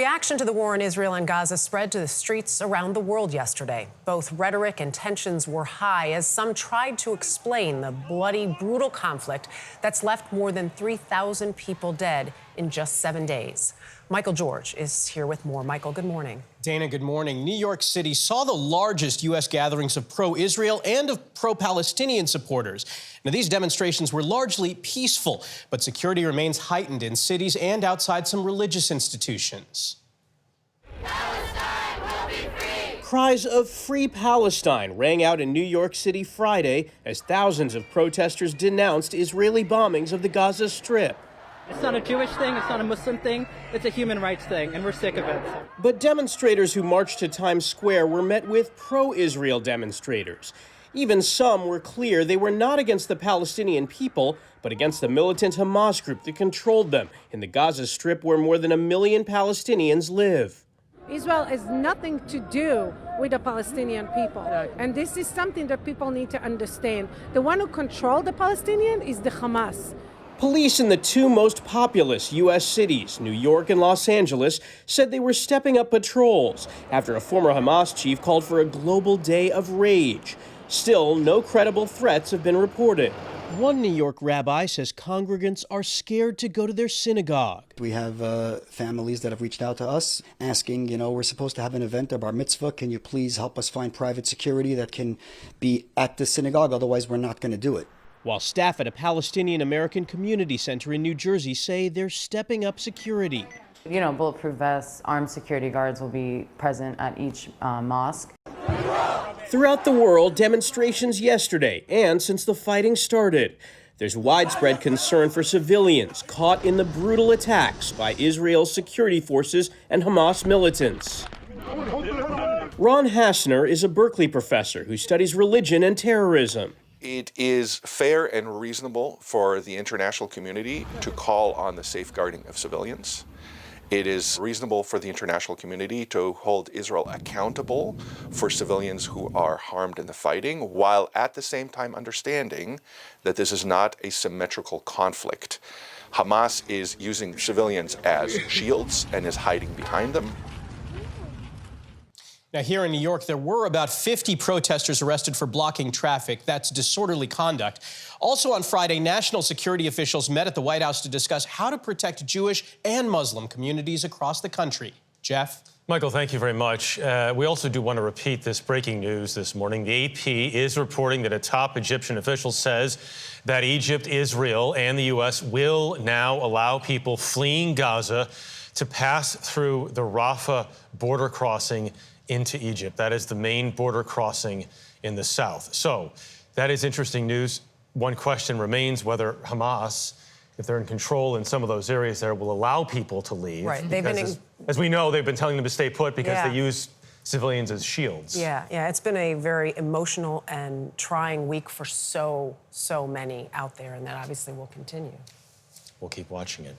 reaction to the war in Israel and Gaza spread to the streets around the world yesterday. Both rhetoric and tensions were high as some tried to explain the bloody, brutal conflict that's left more than 3,000 people dead in just 7 days. Michael George is here with more. Michael, good morning. Dana, good morning. New York City saw the largest U.S. gatherings of pro-Israel and of pro-Palestinian supporters. Now, these demonstrations were largely peaceful, but security remains heightened in cities and outside some religious institutions. Palestine will be free! Cries of Free Palestine rang out in New York City Friday as thousands of protesters denounced Israeli bombings of the Gaza Strip. It's not a Jewish thing, it's not a Muslim thing, it's a human rights thing, and we're sick of it. But demonstrators who marched to Times Square were met with pro-Israel demonstrators. Even some were clear they were not against the Palestinian people, but against the militant Hamas group that controlled them in the Gaza Strip, where more than 1 million Palestinians live. Israel has nothing to do with the Palestinian people. And this is something that people need to understand. The one who controls the Palestinian is the Hamas. Police in the two most populous U.S. cities, New York and Los Angeles, said they were stepping up patrols after a former Hamas chief called for a global day of rage. Still, no credible threats have been reported. One New York rabbi says congregants are scared to go to their synagogue. We have families that have reached out to us asking, we're supposed to have an event, a bar mitzvah. Can you please help us find private security that can be at the synagogue? Otherwise, we're not going to do it. While staff at a Palestinian American community center in New Jersey say they're stepping up security. Bulletproof vests, armed security guards will be present at each mosque. Throughout the world, demonstrations yesterday and since the fighting started. There's widespread concern for civilians caught in the brutal attacks by Israel's security forces and Hamas militants. Ron Hassner is a Berkeley professor who studies religion and terrorism. It is fair and reasonable for the international community to call on the safeguarding of civilians. It is reasonable for the international community to hold Israel accountable for civilians who are harmed in the fighting, while at the same time understanding that this is not a symmetrical conflict. Hamas is using civilians as shields and is hiding behind them. Now, here in New York, there were about 50 protesters arrested for blocking traffic. That's disorderly conduct. Also on Friday, national security officials met at the White House to discuss how to protect Jewish and Muslim communities across the country. Jeff? Michael, thank you very much. We also do want to repeat this breaking news this morning. The AP is reporting that a top Egyptian official says that Egypt, Israel, and the U.S. will now allow people fleeing Gaza to pass through the Rafah border crossing into Egypt. That is the main border crossing in the south. So that is interesting news. One question remains whether Hamas, if they're in control in some of those areas there, will allow people to leave. Right. As we know, they've been telling them to stay put because they use civilians as shields. Yeah, it's been a very emotional and trying week for so many out there, and that obviously will continue. We'll keep watching it.